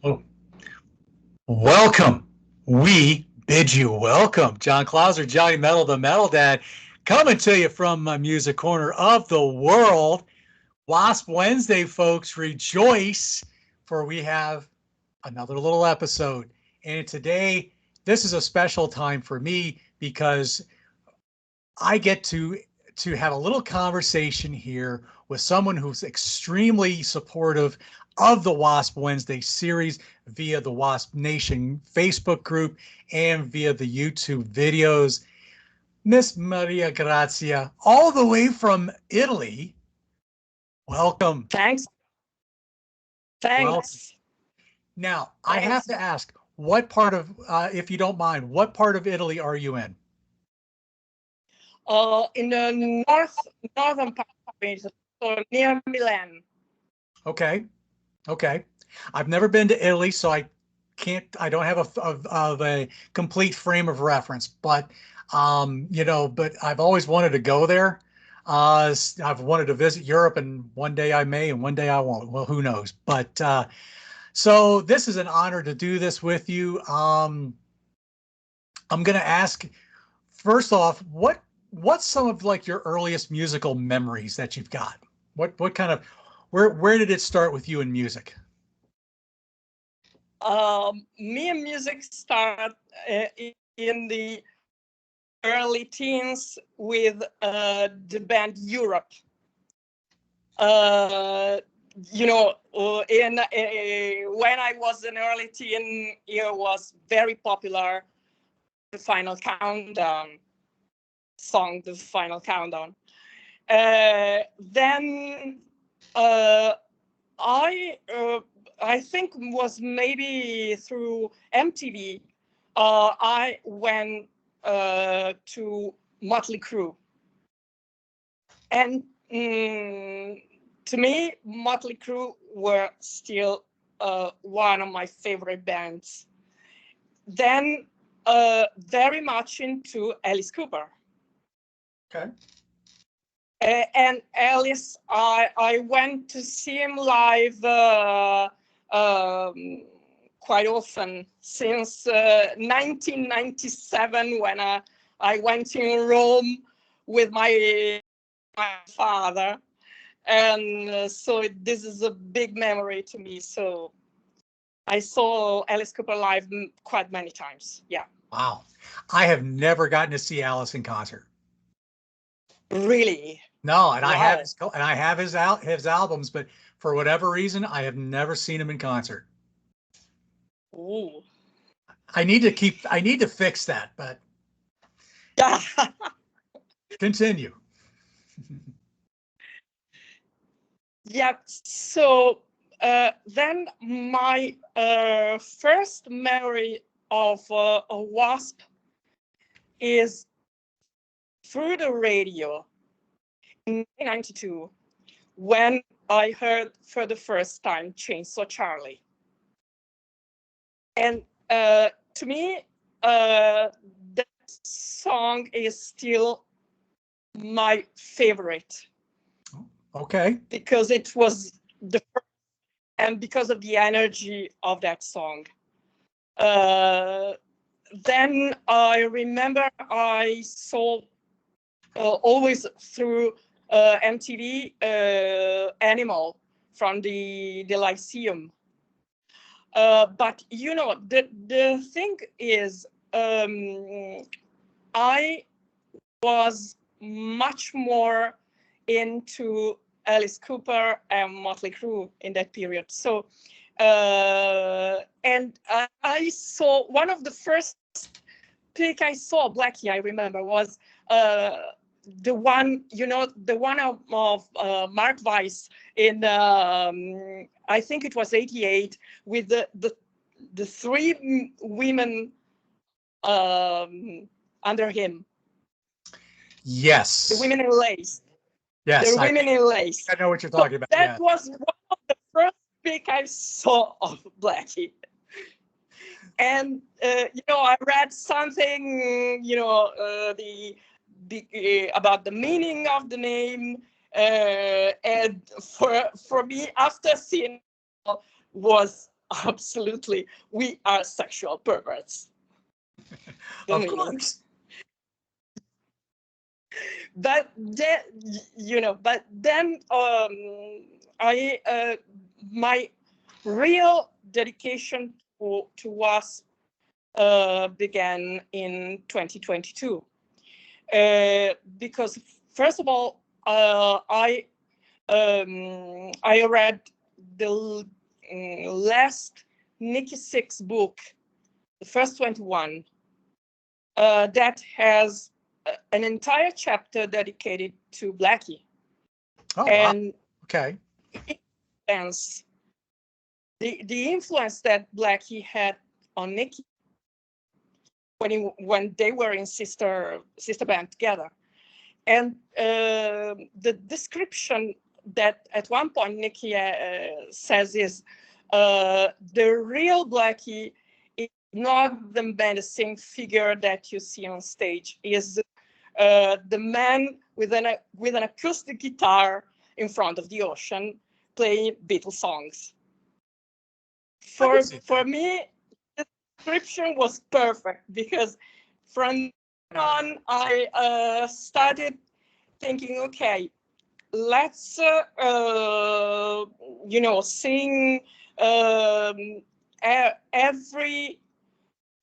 Oh, welcome. We bid you welcome. John Clauser, Johnny Metal, the Metal Dad, coming to you from my music corner of the world. W.A.S.P Wednesday, folks, rejoice, for we have another little episode. And today, this is a special time for me because I get to have a little conversation here with someone who's extremely supportive of the W.A.S.P Wednesday series via the W.A.S.P Nation Facebook group and via the YouTube videos. Miss Mariagrazia, all the way from Italy. Welcome. Thanks. Well, Thanks. now I have to ask, what part of, if you don't mind, what part of Italy are you in? In the northern part of it, so near Milan. Okay. Okay. I've never been to Italy, so I don't have a complete frame of reference, but but I've always wanted to go there. I've wanted to visit Europe, and one day I may, and one day I won't. Well, who knows? But so this is an honor to do this with you. I'm going to ask first off, what's some of like your earliest musical memories that you've got? What kind of where did it start with you in music? Me and music started in the early teens with the band Europe. When I was an early teen, it was very popular. The Final Countdown song, The Final Countdown. Then I think was maybe through MTV. I went to Motley Crue, and to me, Motley Crue were still one of my favorite bands. Then very much into Alice Cooper. Okay. And Alice, I went to see him live quite often since 1997 when I went in Rome with my father. And so this is a big memory to me. So I saw Alice Cooper live quite many times. Yeah. Wow. I have never gotten to see Alice in concert. Really? No, and Wow. I have his albums, but for whatever reason, I have never seen him in concert. Ooh. I need to fix that, but continue. Yeah, so then my first memory of a W.A.S.P is through the radio in 1992 when I heard for the first time Chainsaw Charlie. And to me, that song is still my favorite. Okay. Because it was the first, and because of the energy of that song. Then I remember I saw always through MTV Animal from the Lyceum. But the thing is, I was much more into Alice Cooper and Motley Crue in that period. So, and I saw one of the first pick I saw, Blackie, I remember, was the one, the one of Mark Weiss in, I think it was 88, with the three women under him. Yes. The women in lace. Yes. The women in lace. I know what you're talking about. That was one of the first pick I saw of Blackie. And, I read something, about the meaning of the name. And for me, after seeing was absolutely, we are sexual perverts. The Of meaning. course. But then, but then I my real dedication to WASP began in 2022 because first of all I read the last Nikki Sixx book, the first 21, that has an entire chapter dedicated to Blackie. Oh, wow. And Okay. influence, the influence that Blackie had on Nikki when they were in sister band together. And the description that at one point Nikki says is the real Blackie is not the menacing figure that you see on stage. Is the man with an acoustic guitar in front of the ocean playing Beatles songs. For me, the description was perfect because from on I started thinking, okay, let's sing every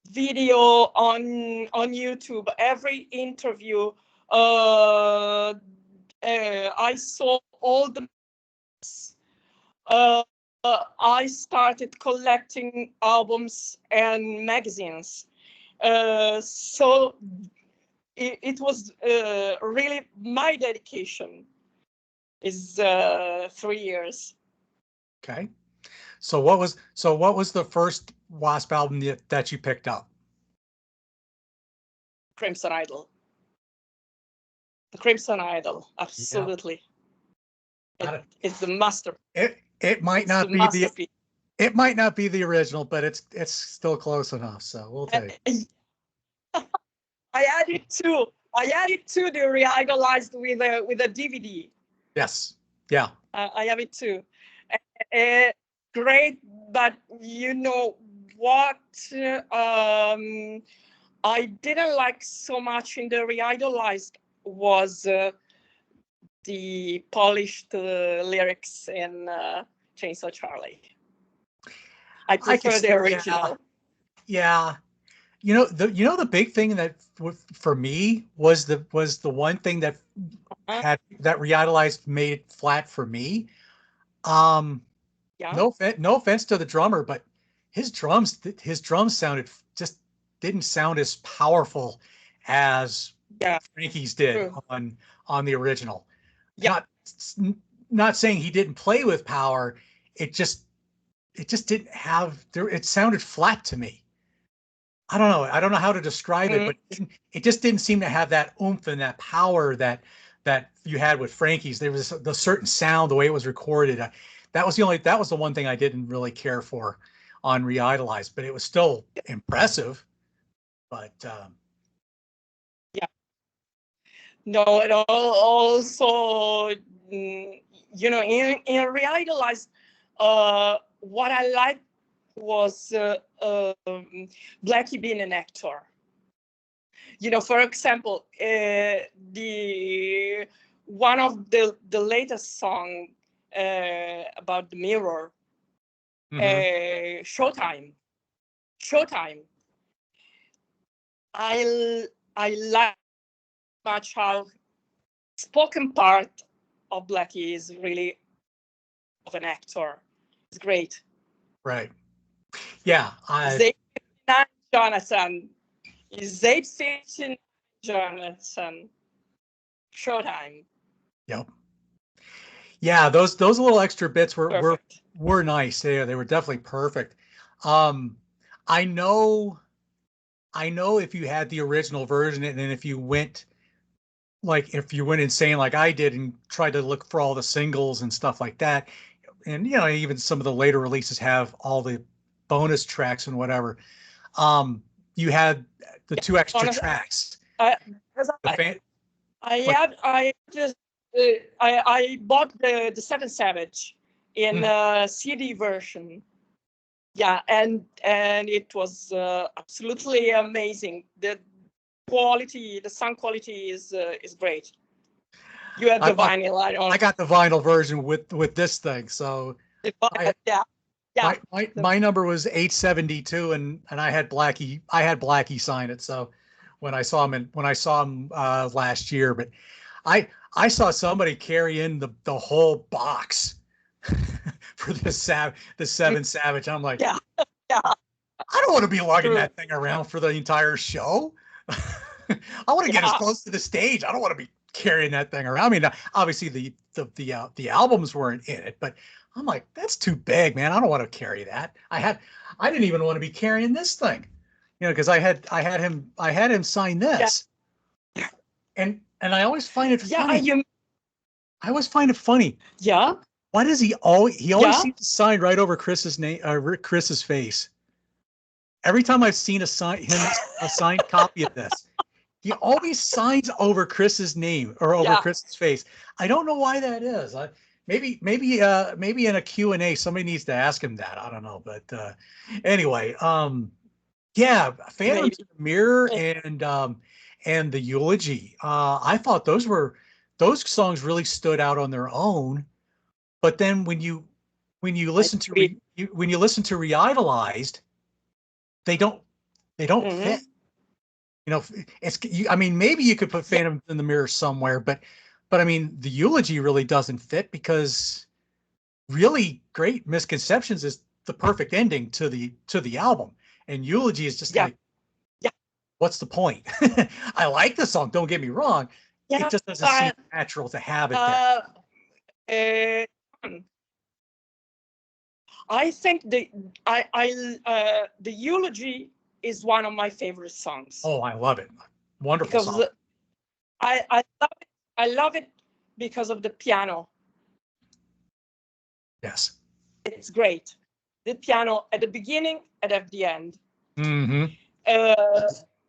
video on YouTube, every interview. I saw all the. Uh, I started collecting albums and magazines. So it was really my dedication is 3 years. Okay. So what was the first WASP album that you picked up? Crimson Idol. The Crimson Idol, absolutely. Yeah. It's the masterpiece. It might not be the original, but it's still close enough. So we'll take. I added two. I added two the re-idolized with a DVD. Yes. Yeah. I have it too. Great, but you know what? I didn't like so much in the re-idolized was the polished lyrics in Chainsaw Charlie. I prefer the original. Yeah. The big thing that for me was the one thing that had that re-idolized made it flat for me. Yeah. No offense to the drummer, but his drums sounded just didn't sound as powerful as Frankie's did True. on the original. Yeah. Not saying he didn't play with power. It just didn't have there. It sounded flat to me. I don't know. I don't know how to describe it, but it just didn't seem to have that oomph and that power that you had with Frankie's. There was the certain sound, the way it was recorded. That was the one thing I didn't really care for on Re-Idolized, but it was still impressive. But yeah, no, it also in Re-Idolized, what I liked was Blackie being an actor. For example, the one of the latest song about the mirror, Showtime. I like much how spoken part of Blackie is really of an actor. It's great. right, yeah. Jonathan is 8:15. Jonathan. Showtime. Yep. Yeah, those little extra bits Perfect. were nice. They were definitely perfect. Um, I know if you had the original version and then if you went insane like I did and tried to look for all the singles and stuff like that, and even some of the later releases have all the bonus tracks and whatever. You had the two extra tracks. I bought the Seven Savage in CD version. Yeah, and it was absolutely amazing. The quality, the sound quality is great. You have I the bought, vinyl, I I don't. got the vinyl version with this thing. So I Yeah, yeah. my number was 872, and I had Blackie sign it. So when I saw him last year, but I saw somebody carry in the whole box for the Seven Savage. I'm like, Yeah, yeah, I don't want to be lugging true. that thing around for the entire show. I want to get as Yeah, close to the stage. I don't want to be carrying that thing around. I mean, obviously the albums weren't in it, but I'm like, that's too big, man. I don't want to carry that. I didn't even want to be carrying this thing, because I had him sign yeah, this, and I always find it yeah. funny. I always find it funny. Yeah, Why does he always yeah. seems to sign right over Chris's name, Chris's face? Every time I've seen a signed copy of this, he always signs over Chris's name or over Yeah, Chris's face. I don't know why that is. Maybe in a Q&A somebody needs to ask him that. I don't know, but anyway, yeah, Phantoms maybe. in the Mirror and the Eulogy. I thought those songs really stood out on their own, but then when you I listen to agree. when you listen to Reidolized, they don't they don't fit. Hmm. I mean, maybe you could put Yeah, Phantom in the Mirror somewhere, but I mean, the Eulogy really doesn't fit because really great Misconceptions is the perfect ending to the album, and Eulogy is just yeah, like, yeah, what's the point? I like the song, don't get me wrong. It yeah. just doesn't seem Uh, natural to have it there. uh, uh, I think the eulogy is one of my favorite songs Oh, I love it. Wonderful because song. I love it. I love it because of the piano. Yes. It's great. The piano at the beginning and at the end, Mm-hmm. uh,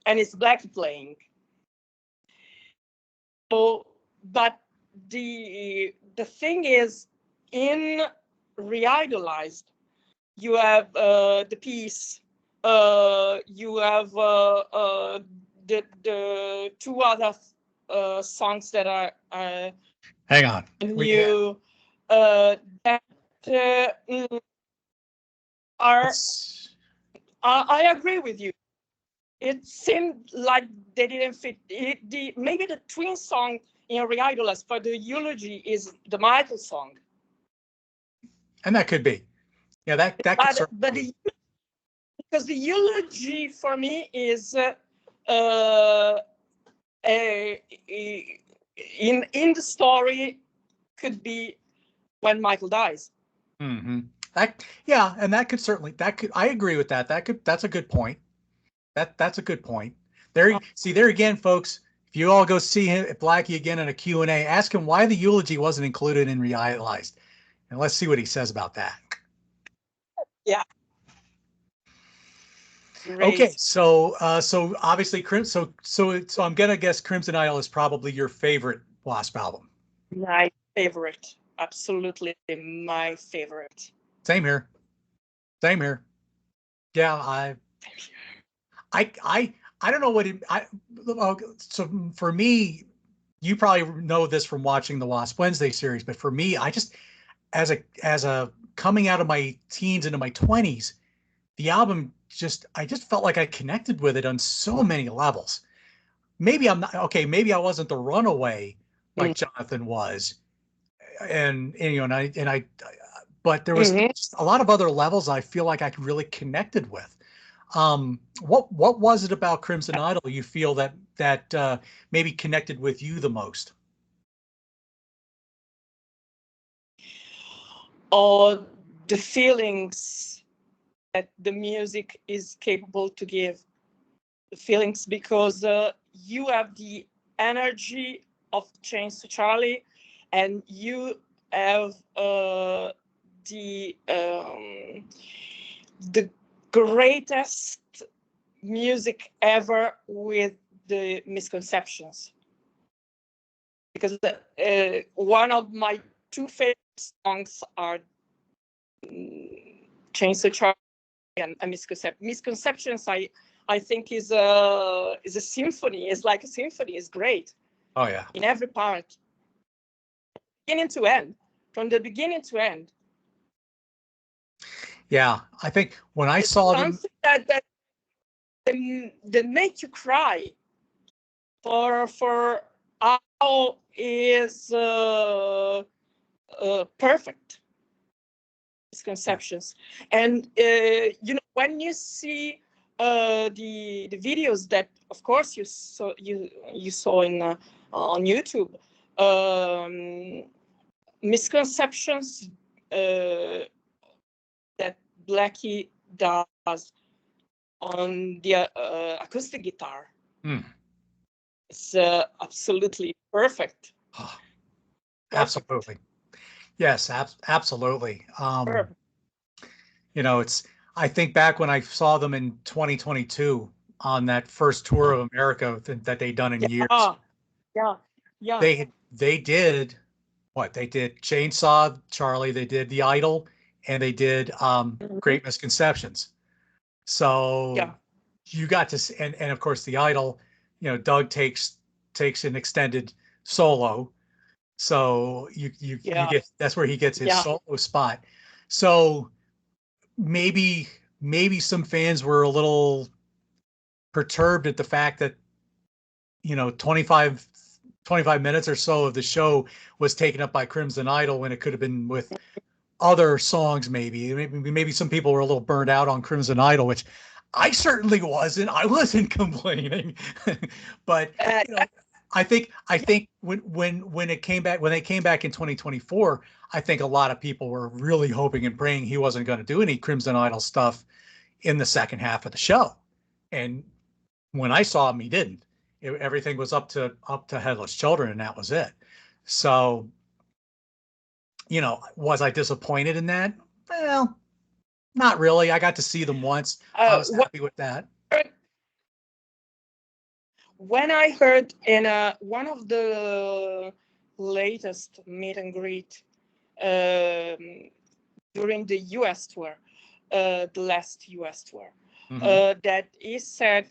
and it's Black playing. So, but the thing is, in Reidolized, you have the piece. You have the two other songs that are Hang on. We can't. new that are. Let's, I agree with you. It seemed like they didn't fit. Maybe the twin song in Reidolized for the eulogy is the Michael song, and that could be. Yeah, that could certainly but be. because the eulogy for me is uh, in the story could be when Michael dies. Mm-hmm. Yeah, and that could I agree with that. That's a good point. That's a good point. There again, folks. If you all go see him Blackie again in a Q&A, ask him why the eulogy wasn't included in Realized, and let's see what he says about that. Yeah, Okay, great. so obviously so I'm gonna guess Crimson Idol is probably your favorite W.A.S.P album. My favorite, absolutely my favorite. Same here. Same here. Yeah, I don't know what so for me, you probably know this from watching the Wasp Wednesday series, but for me, I just as a coming out of my teens into my 20s, the album I just felt like I connected with it on so many levels. Maybe I'm not okay, maybe I wasn't the runaway like Jonathan was. And but there was Mm-hmm. just a lot of other levels I feel like I really connected with. What was it about Crimson Idol you feel that maybe connected with you the most? Or the feelings that the music is capable to give. The feelings because you have the energy of Change to Charlie, and you have the greatest music ever with the Misconceptions. Because one of my two favorite songs are Change to Charlie and misconceptions. I think is a symphony. It's like a symphony. It's great. Oh yeah. In every part, beginning to end, from the beginning to end. Yeah, I think when I It's saw them, something that make you cry for how is perfect misconceptions. And when you see the videos that of course you saw in on YouTube, misconceptions that Blackie does on the acoustic guitar. It's absolutely perfect. oh, absolutely. Yes, absolutely. I think back when I saw them in 2022 on that first tour of America that they'd done in years. Yeah. They did what? They did Chainsaw Charlie, they did The Idol, and they did Great Misconceptions. So you got to and of course The Idol, Doug takes an extended solo. So you get, that's where he gets his solo spot. So maybe some fans were a little perturbed at the fact that 25 minutes or so of the show was taken up by Crimson Idol when it could have been with other songs. Maybe some people were a little burned out on Crimson Idol, which I certainly wasn't. I wasn't complaining. But I think when they came back in 2024, I think a lot of people were really hoping and praying he wasn't going to do any Crimson Idol stuff in the second half of the show. And when I saw him, he didn't. Everything was up to Headless Children, and that was it. So, was I disappointed in that? Well, not really. I got to see them once. I was happy with that. When I heard in one of the latest meet and greet during the U.S. tour, the last U.S. tour, that he said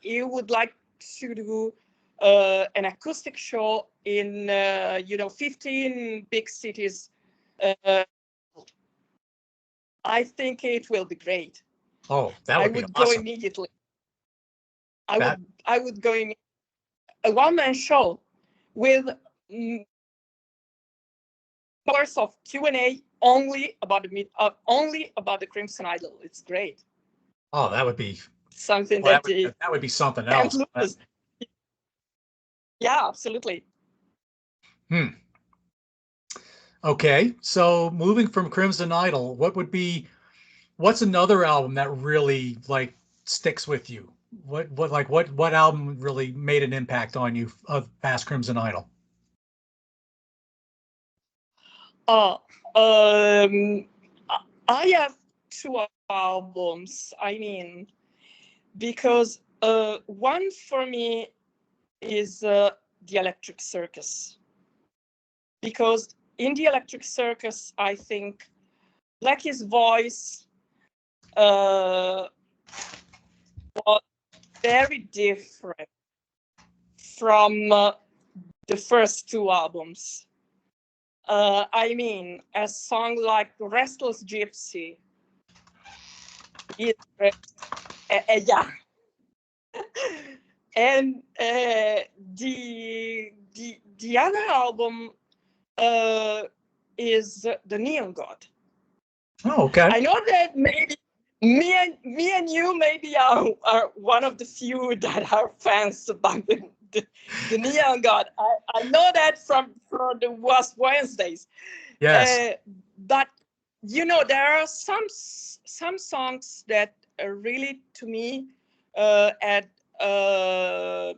he would like to do an acoustic show in 15 big cities. I think it will be great. Oh, that would be awesome. Go immediately. I would go in a one-man show with hours of Q&A only about the Crimson Idol. It's great. Oh, that would be something that would be something else. Yeah, absolutely. Okay, so moving from Crimson Idol, what's another album that really sticks with you? What album really made an impact on you of past Crimson Idol? I have two albums. I mean, because one for me is the Electric Circus. Because in the Electric Circus, I think Blackie's voice was very different from the first two albums. I mean, a song like Restless Gypsy is yeah. And the other album is The Neon God. Oh, okay. I know that maybe me and you maybe are one of the few that are fans about the Neon God. I know that from the W.A.S.P Wednesdays. Yes. But there are some songs that really, to me, had a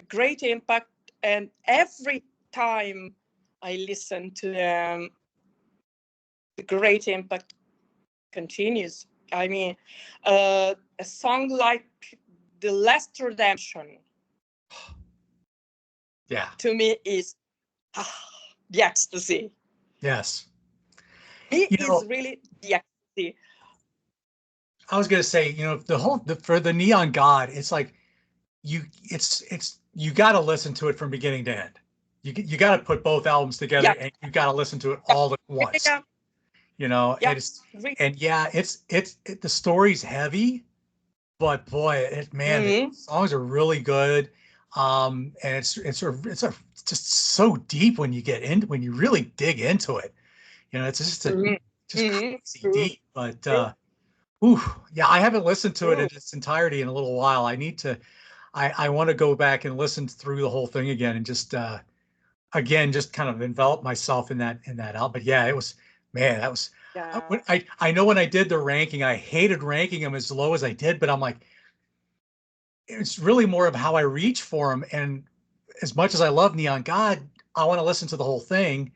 great impact, and every time I listen to them, the great impact continues. I mean, a song like The Last Redemption, to me is the ecstasy. Yes. It is really the ecstasy. I was gonna say, for the Neon God, it's like you got to listen to it from beginning to end. You got to put both albums together, Yeah, and you got to listen to it yeah, all at yeah, once. yeah, yeah. The story's heavy, but boy, man, the Mm-hmm. songs are really good. And it's just so deep when when you really dig into it. It's Mm-hmm. just Mm-hmm. crazy True, deep. But true, ooh, yeah, I haven't listened to it in true. its entirety in a little while. I want to go back and listen through the whole thing again and just again just kind of envelop myself in that album. But yeah, it was, man, that was Yeah. I know when I did the ranking, I hated ranking them as low as I did, but I'm like, it's really more of how I reach for them. And as much as I love Neon God, I want to listen to the whole thing.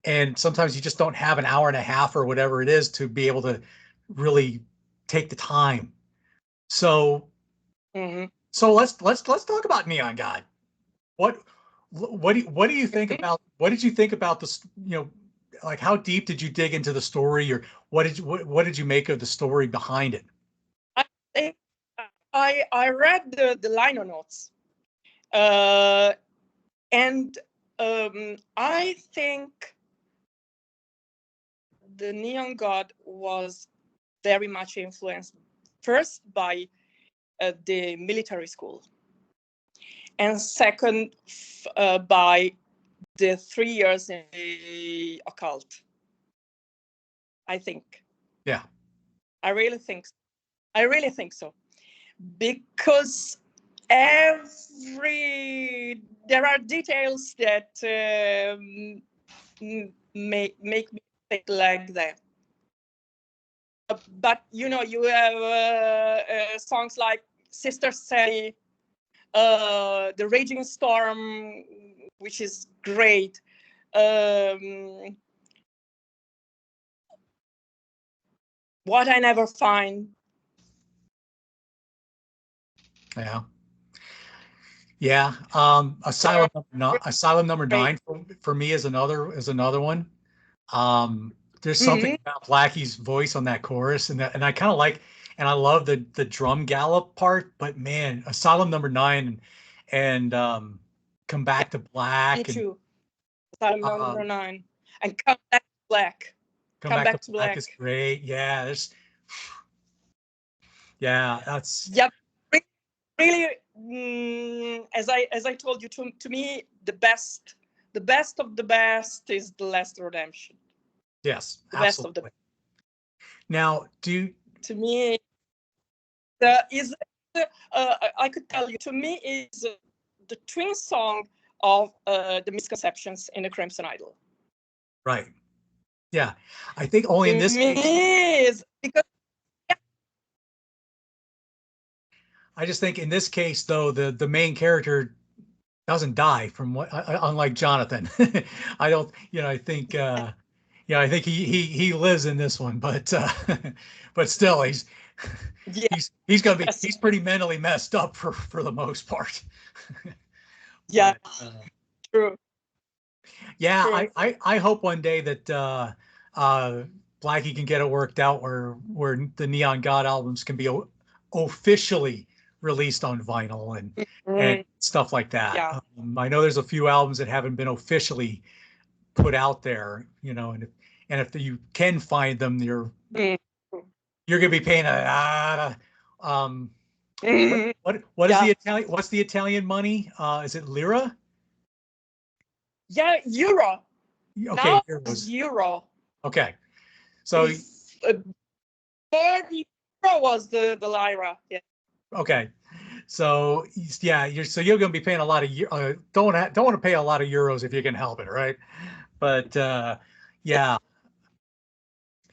And sometimes you just don't have an hour and a half or whatever it is to be able to really take the time. So Mm-hmm. let's talk about Neon God. What what do you think about, what did you think about this, like how deep did you dig into the story, or what did you make of the story behind it? I think I read the liner notes, uh, and I think the Neon God was very much influenced first by the military school, and second by the 3 years in the occult. I think. Yeah. I really think. I really think so, because every there are details that make me think like that. But you have songs like Sister Sally, The Raging Storm, which is great. Um, what I Never Find. Yeah. Yeah. Asylum number Great. nine for me is another one. There's something Mm-hmm. about Blackie's voice on that chorus, and I kind of like, and I love the drum gallop part. But man, Asylum number nine and Come Yeah, Back to me Black and too. Asylum uh, number 9. And Come Back to Black. Come Come Back to Back to Black is Black. great. Yeah, that's Yep. Really, as I told you, to me, the best of the best is The Last Redemption. yes, The best of the absolutely. Now, to me is I could tell you, to me is the twin song of the misconceptions in the Crimson Idol. right? Yeah, I think only To in this case. me is because I just think in this case, though, the main character doesn't die from what, unlike Jonathan. I don't, I think, I think he lives in this one, but but still, yeah, yes, he's pretty mentally messed up for the most part. yeah, But true, yeah, true. I hope one day that uh, Blackie can get it worked out where the Neon God albums can be officially released on vinyl and Mm, stuff like that. yeah. I know there's a few albums that haven't been officially put out there, and if you can find them, Mm, you're gonna be paying a lot of mm, what is yeah, the Italian, what's the Italian money? Is it lira? yeah. Euro. Okay, Now it's euros. euro. Okay. So Bef- uh, Before the euro was the lira. Yeah. okay. So yeah, you're going to be paying a lot of don't want to pay a lot of euros if you can help it, right? But yeah,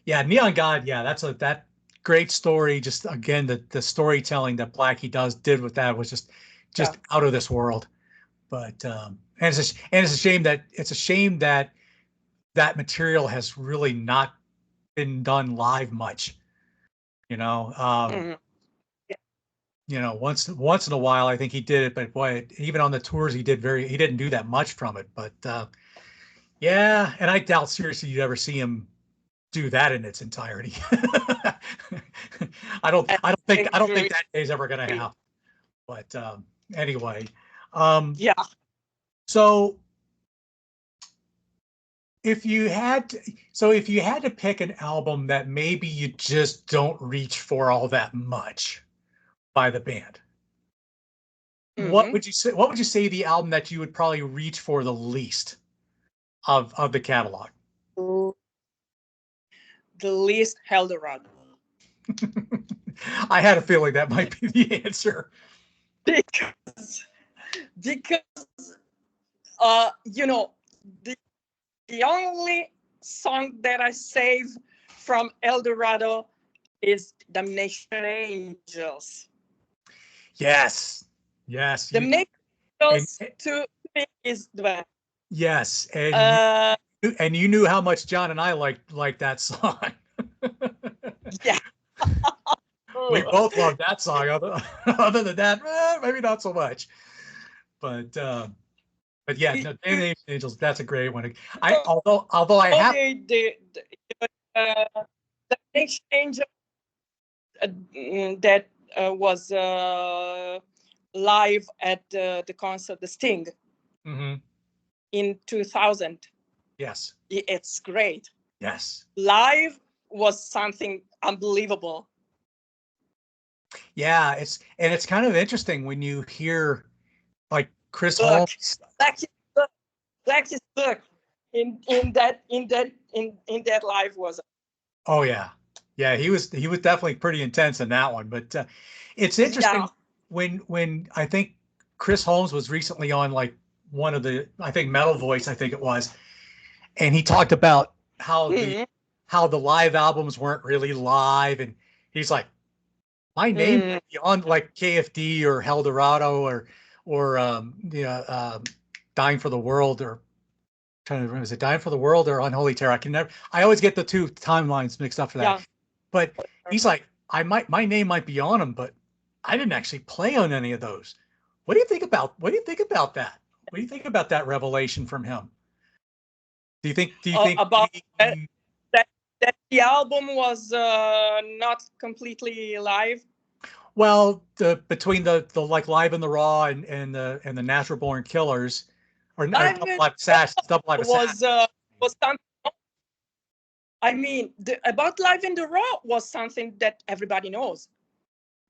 yeah, Neon God, yeah, that great story. Just again, the storytelling that Blackie did with that was Yeah. just out of this world. But and it's a shame that that material has really not been done live much. You know, Mhm. once in a while, I think he did it, but boy, even on the tours, he didn't do that much from it. But yeah, and I doubt seriously you'd ever see him do that in its entirety. I don't think that day's ever going to happen. But anyway, yeah. so if you had to pick an album that maybe you just don't reach for all that much by the band, what would you say? What would you say the album that you would probably reach for the least of the catalog? The least Eldorado. I had a feeling that might be the answer. Because you know, the only song that I save from Eldorado is Damnation Angels. Yes. Yes. Damnation Angels to me is the best. Yes. And you knew how much John and I liked that song. Yeah. We both love that song. Other than that, maybe not so much. But yeah, no, Damnation Angels, that's a great one. Although I have the Damnation Angels that was live at the concert, the Sting, in 2000. Yes. It's great. Yes. Live was something unbelievable. Yeah, it's kind of interesting when you hear like Chris Holmes. Blackie's look in that live was. Oh yeah, yeah. He was definitely pretty intense in that one. But it's interesting when I think Chris Holmes was recently on like one of the Metal Voice, I think it was, and he talked about how the live albums weren't really live, and he's like, my name might be on like KFD or Eldorado or Dying for the World, or trying to remember, is it Dying for the World or Unholy Terror? I always get the two timelines mixed up for that. Yeah. But he's like, my name might be on them, but I didn't actually play on any of those. What do you think about that? What do you think about that revelation from him? Do you think about that the album was not completely live? Well, between the like Live and the Raw and the Natural Born Killers, or Double Live Assassins was something. I mean, about Live in the Raw was something that everybody knows.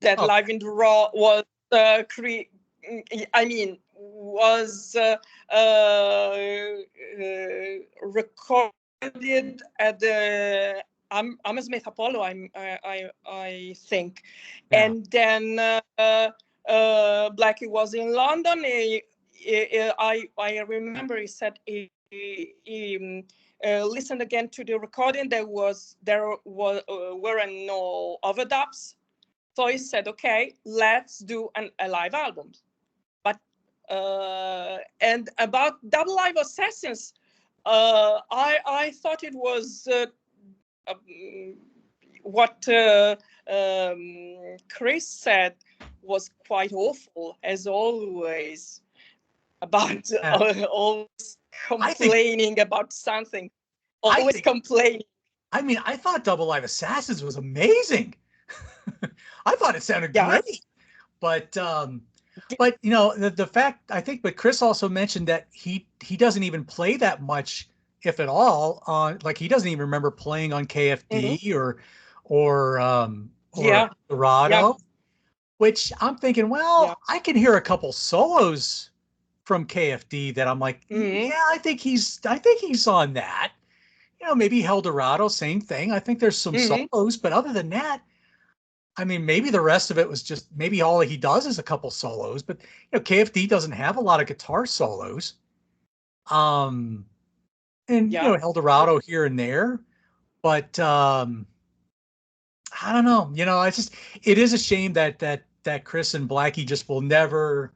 That Live in the Raw was recorded at the Hammersmith Apollo, I think, and then Blackie was in London. I remember he said he listened again to the recording. There weren't no overdubs, so he said, "Okay, let's do a live album." But and about Double Live Assassins, I thought it was what Chris said was quite awful, as always, about always complaining about something, always complaining. I mean, I thought Double Live Assassins was amazing. I thought it sounded great, but you know, the fact, I think, but Chris also mentioned that he doesn't even play that much, if at all, on, like, he doesn't even remember playing on KFD or Dorado, which I'm thinking, well, I can hear a couple solos from KFD that I'm like, yeah, I think he's on that. You know, maybe Eldorado, same thing. I think there's some solos, but other than that, I mean, maybe the rest of it was just, maybe all he does is a couple solos, but you know, KFD doesn't have a lot of guitar solos. And you know, Eldorado here and there, but I don't know. You know, it is a shame that Chris and Blackie just will never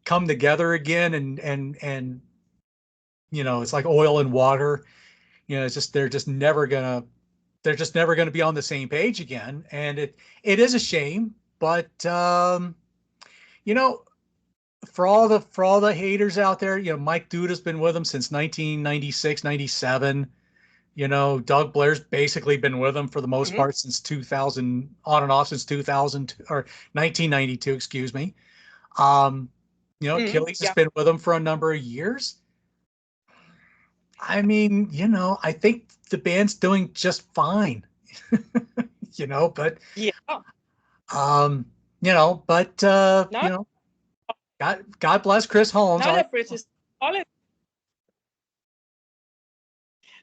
come together again, and you know, it's like oil and water. You know, it's just they're just never gonna be on the same page again, and it is a shame. But you know, for all the haters out there, you know, Mike Duda's been with them since 1996, 97. You know, Doug Blair's basically been with them for the most part since 2000, on and off since 2000 or 1992, excuse me. You know, Achilles has Yeah. been with them for a number of years. I mean, you know, I think the band's doing just fine. You know, but Yeah. you know, but you Not know, God bless Chris Holmes. not everything is solid.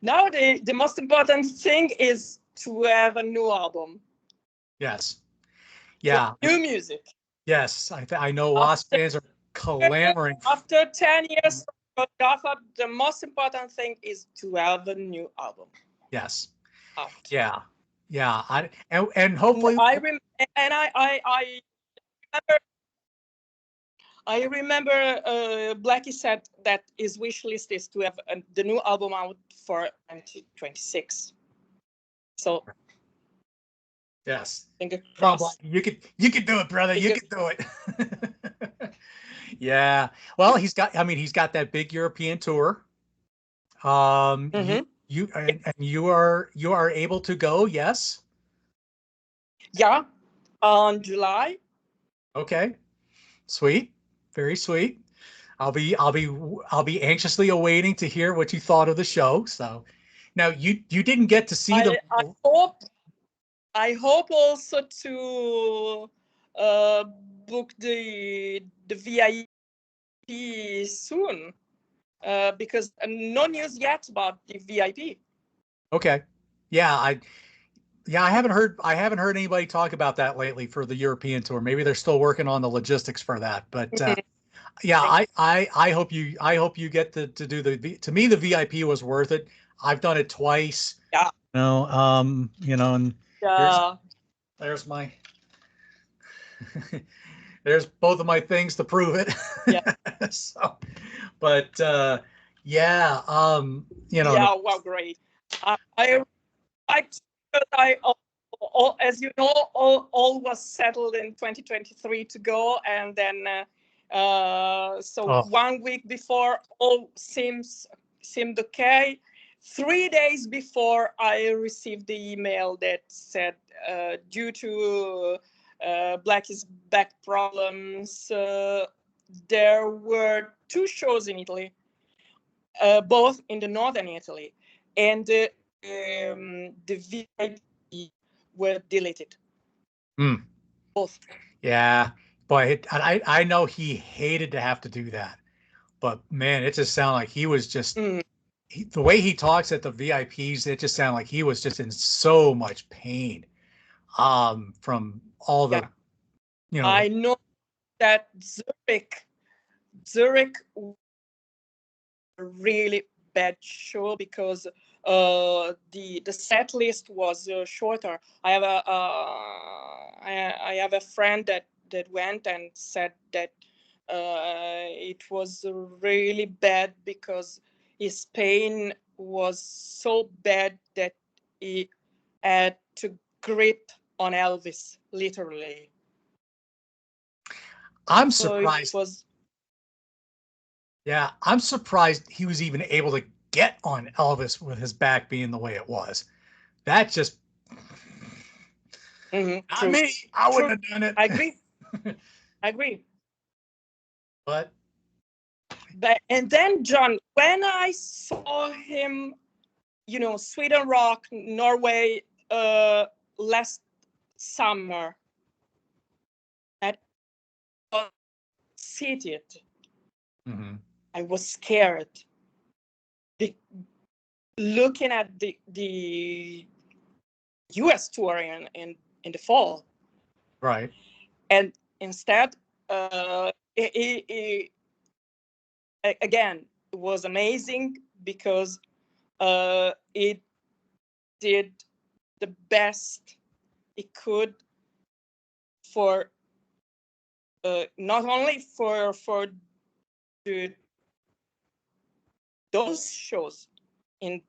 Now the most important thing is to have a new album, Yes. to Yeah. have new music. Yes. I know Wasp After fans are clamoring. after 10 years of Jaffa, the most important thing is to have a new album Yes. out. Yeah. Yeah. And hopefully I rem- and remember I remember Blackie said that his wish list is to have the new album out for 2026. So yes. finger Come on, Black. crossed. You could do it, brother. You Finger, could do it. Yeah. Well, I mean, he's got that big European tour. You mm-hmm. and you are able to go, yes? Yeah, on July. Okay. Sweet. Very sweet. I'll be anxiously awaiting to hear what you thought of the show. So now you didn't get to see them. I hope I hope also to uh, book the VIP soon because no news yet about the VIP. Okay. Yeah, I haven't heard anybody talk about that lately for the European tour. Maybe they're still working on the logistics for that. But yeah, I hope you get to do to me the VIP was worth it. I've done it twice. Yeah, And here's yeah, there's my there's both of my things to prove it. yeah, So, but yeah, no, yeah. Wow, great. I liked because as you know, all was settled in 2023 to go, and then so oh, 1 week before all seemed okay. 3 days before I received the email that said due to Blackie's back problems, there were two shows in Italy, both in the northern Italy, and the VIP were deleted. mm, Both. yeah, boy, I know he hated to have to do that, but man, it just sounded like he was just Mm, the way he talks at the VIPs. It just sounded like he was just in so much pain, from all the yeah, you know the I know that Zurich really bad show because the set list was shorter. I have a friend that went and said that it was really bad because his pain was so bad that he had to grip on Elvis literally. I'm So it surprised. was. Yeah, I'm surprised he was even able to get on Elvis with his back being the way it was. That just not True, me. I wouldn't true. have done it. I agree. I agree. But But and then John, when I saw him, Sweden Rock, Norway, last summer at seated, mhm. I was scared. Be- Looking at the U.S. tour in the fall, Right. and instead, again, it was amazing because it did the best it could for not only for the, those shows in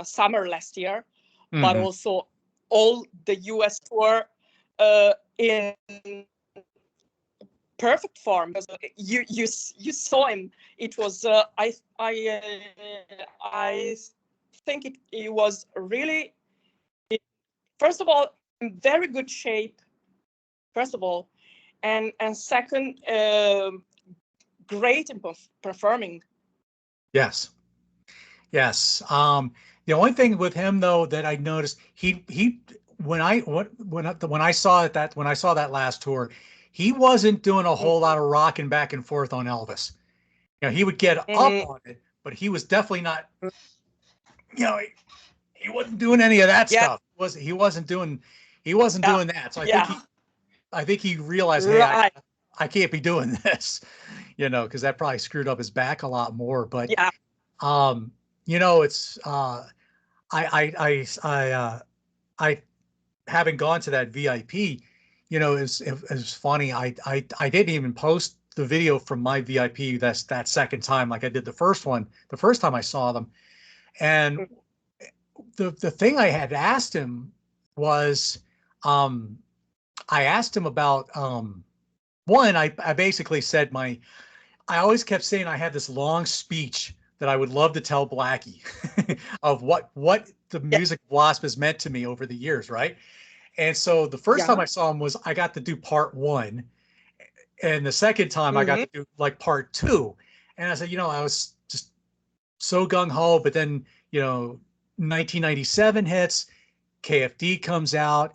summer last year, but Mhm. also all the U.S. tour in perfect form. Because you saw him. It was I think it was really, first of all, in very good shape. First of all, and second, great in performing. Yes. Yes. The only thing with him though that I noticed, he when I saw it that when I saw that last tour, he wasn't doing a whole lot of rocking back and forth on Elvis. You know, he would get up on it, but he was definitely not, you know, he wasn't doing any of that stuff. He wasn't doing that. So I think he realized, hey, I can't be doing this, you know, because that probably screwed up his back a lot more. But you know, it's I having gone to that VIP, you know, is funny. I didn't even post the video from my VIP that second time like I did the first one, the first time I saw them. And the thing I had asked him was, I asked him about one, I basically said I always kept saying I had this long speech that I would love to tell Blackie of what the music of W.A.S.P has meant to me over the years, right? And so the first time I saw him was I got to do part one, and the second time I got to do like part two. And I said, you know, I was just so gung ho, but then, you know, 1997 hits, KFD comes out,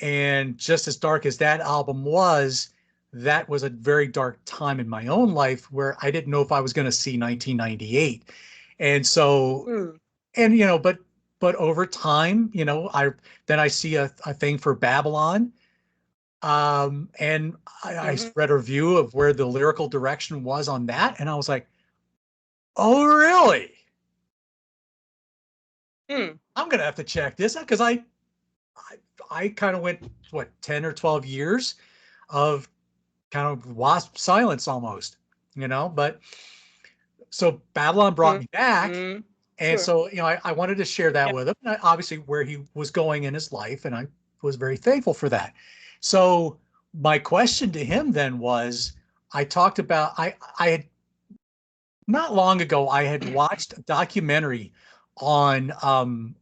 and just as dark as that album was, that was a very dark time in my own life where I didn't know if I was going to see 1998. And so, and, you know, but over time, you know, I see a thing for Babylon. And I read a review of where the lyrical direction was on that. And I was like, oh, really? I'm going to have to check this out because I kind of went, what, 10 or 12 years of kind of W.A.S.P silence almost, you know, but so Babylon brought me back. And so, you know, I wanted to share that with him, obviously where he was going in his life. And I was very thankful for that. So my question to him then was, I talked about, I had not long ago, I had watched a documentary on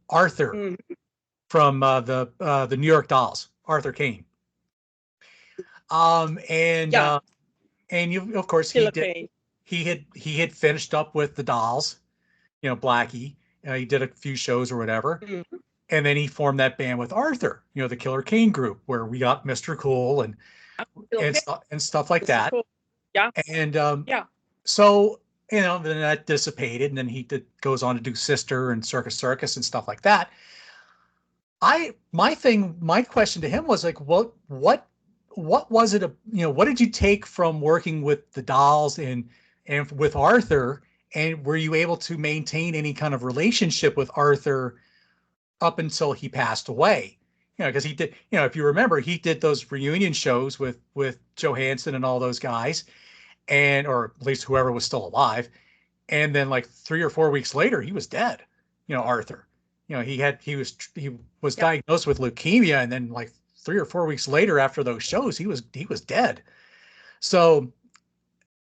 Arthur from the New York Dolls, Arthur Kane. And you, of course, he had finished up with the Dolls, you know, Blackie. He did a few shows or whatever, and then he formed that band with Arthur, you know, the Killer Kane group, where we got Mr. Cool and stuff like that. Cool. And so, you know, then that dissipated, and then he goes on to do Sister and Circus Circus and stuff like that. My question to him was like, what was it, you know, what did you take from working with the Dolls and with Arthur, and were you able to maintain any kind of relationship with Arthur up until he passed away? You know, because he did, you know, if you remember, he did those reunion shows with Johansson and all those guys, and or at least whoever was still alive. And then like 3 or 4 weeks later, he was dead. You know, Arthur. You know, he was diagnosed with leukemia, and then like 3 or 4 weeks later, after those shows, he was dead. So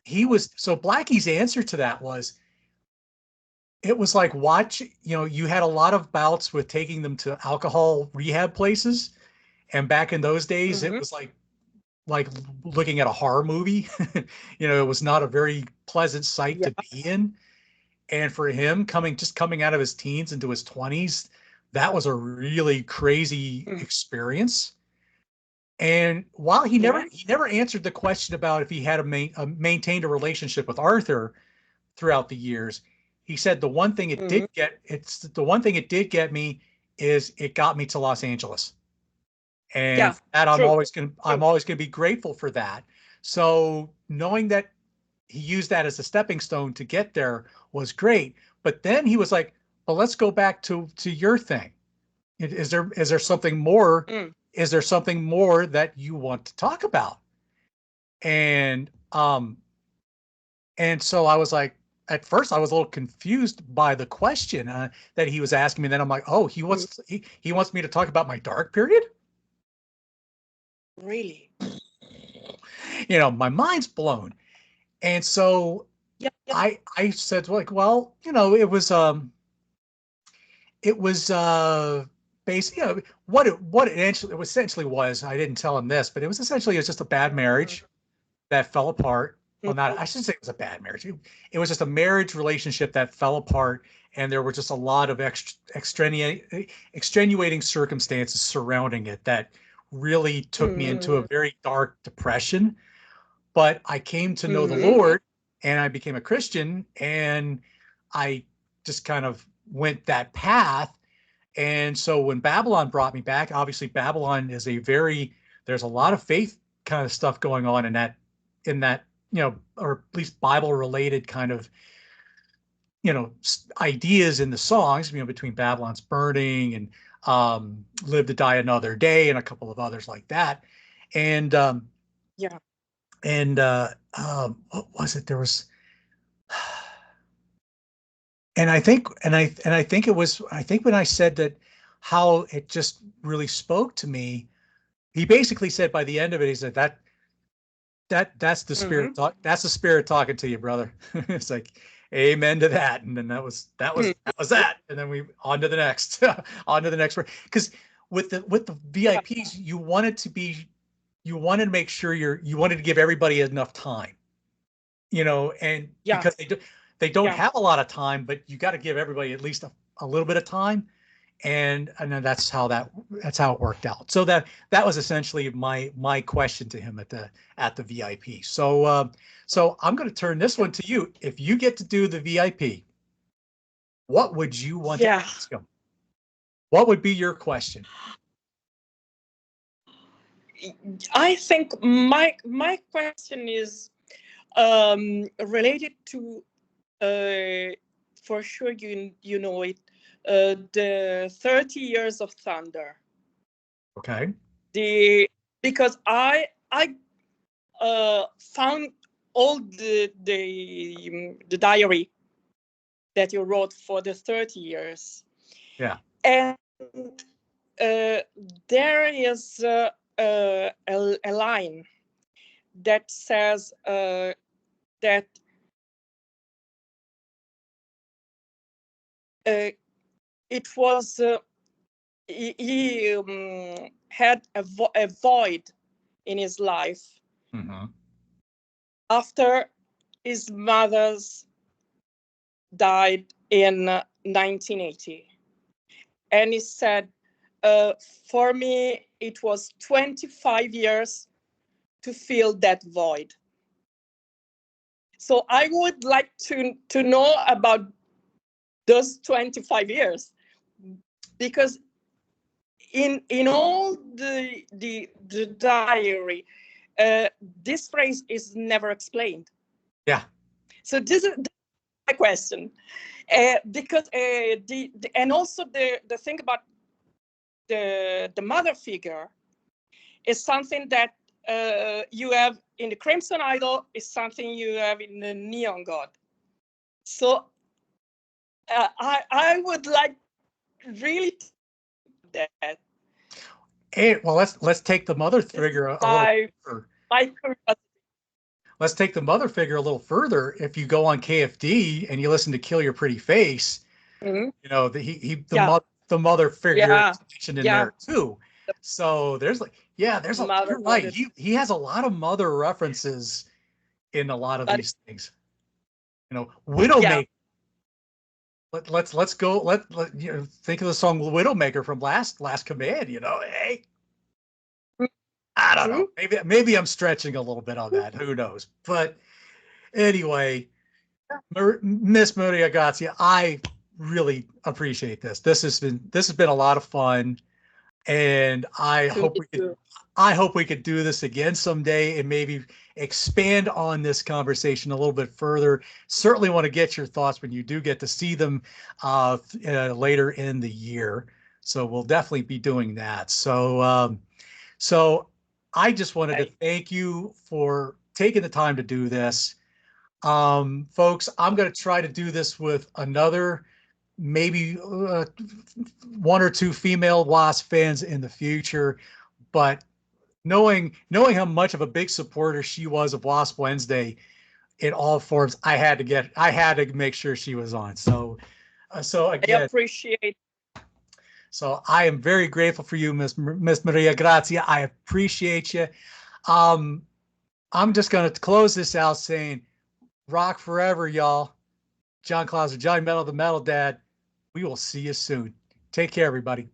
Blackie's answer to that was, it was like you know, you had a lot of bouts with taking them to alcohol rehab places, and back in those days, it was like looking at a horror movie. You know, it was not a very pleasant sight to be in. And for him coming out of his teens into his 20s, that was a really crazy experience. And while he never answered the question about if he had maintained a relationship with Arthur throughout the years, he said the one thing it did get me is it got me to Los Angeles. And for that, I'm always gonna be grateful for that. So knowing that he used that as a stepping stone to get there was great. But then he was like, well, let's go back to your thing. Is there something more? Is there something more that you want to talk about? And so I was like, at first I was a little confused by the question that he was asking me. Then I'm like, oh, he wants me to talk about my dark period? Really? You know, my mind's blown. And so I said, like, well, you know, it was it was basically, you know, what it essentially was. I didn't tell him this, but it was just a bad marriage that fell apart. Well, not I shouldn't say it was a bad marriage. It was just a marriage relationship that fell apart, and there were just a lot of extenuating circumstances surrounding it that really took me into a very dark depression. But I came to know the Lord, and I became a Christian, and I just kind of went that path. And so when Babylon brought me back, obviously Babylon is there's a lot of faith kind of stuff going on in that, you know, or at least Bible related kind of, you know, ideas in the songs, you know, between Babylon's burning and Live to Die Another Day and a couple of others like that. And Yeah. and what was it? There was, and I think it was, I think when I said that, how it just really spoke to me, he basically said by the end of it, he said that's the spirit talk, that's the spirit talking to you, brother. It's like, amen to that. And then that was that. And then we on to the next, on to the next word. Because with the VIPs, you wanted to make sure you wanted to give everybody enough time, you know, and Yeah. because they don't Yeah. have a lot of time, but you got to give everybody at least a little bit of time. And then that's how it worked out. So that was essentially my question to him at the VIP. So I'm going to turn this one to you. If you get to do the VIP, what would you want to ask him? What would be your question? I think my question is related to, for sure you know it, the 30 Years of Thunder. Okay. Because I found all the diary that you wrote for the 30 years. Yeah. And there is a line that says that it was he had a void in his life after his mother's died in 1980. And he said, for me, it was 25 years to fill that void. So I would like to know about those 25 years, because in all the diary, this phrase is never explained. Yeah. So this is my question, because and also the thing about the mother figure is something that you have in the Crimson Idol, is something you have in the Neon God. So I would like really that. Hey, well, let's take the mother figure a little further. Let's take the mother figure a little further. If you go on KFD and you listen to "Kill Your Pretty Face," you know the mother figure is mentioned in there too. So there's you're right. He has a lot of mother references in a lot of these things. You know, Widowmaker. Let's go. Let you know, think of the song "Widowmaker" from Last Command. You know, hey, I don't know. Maybe I'm stretching a little bit on that. Who knows? But anyway, Miss Mariagrazia, I really appreciate this. This has been a lot of fun, and I hope we could do this again someday and maybe expand on this conversation a little bit further. Certainly want to get your thoughts when you do get to see them later in the year. So we'll definitely be doing that. So I just wanted to thank you for taking the time to do this. Folks, I'm going to try to do this with another, maybe one or two female W.A.S.P fans in the future, but knowing how much of a big supporter she was of W.A.S.P Wednesday in all forms, I had to make sure she was on. So again, I appreciate. So I am very grateful for you, Miss Mariagrazia. I appreciate you. Um, I'm just going to close this out saying, rock forever, y'all. John Clauser, Johnny Metal, the Metal Dad. We will see you soon. Take care, everybody.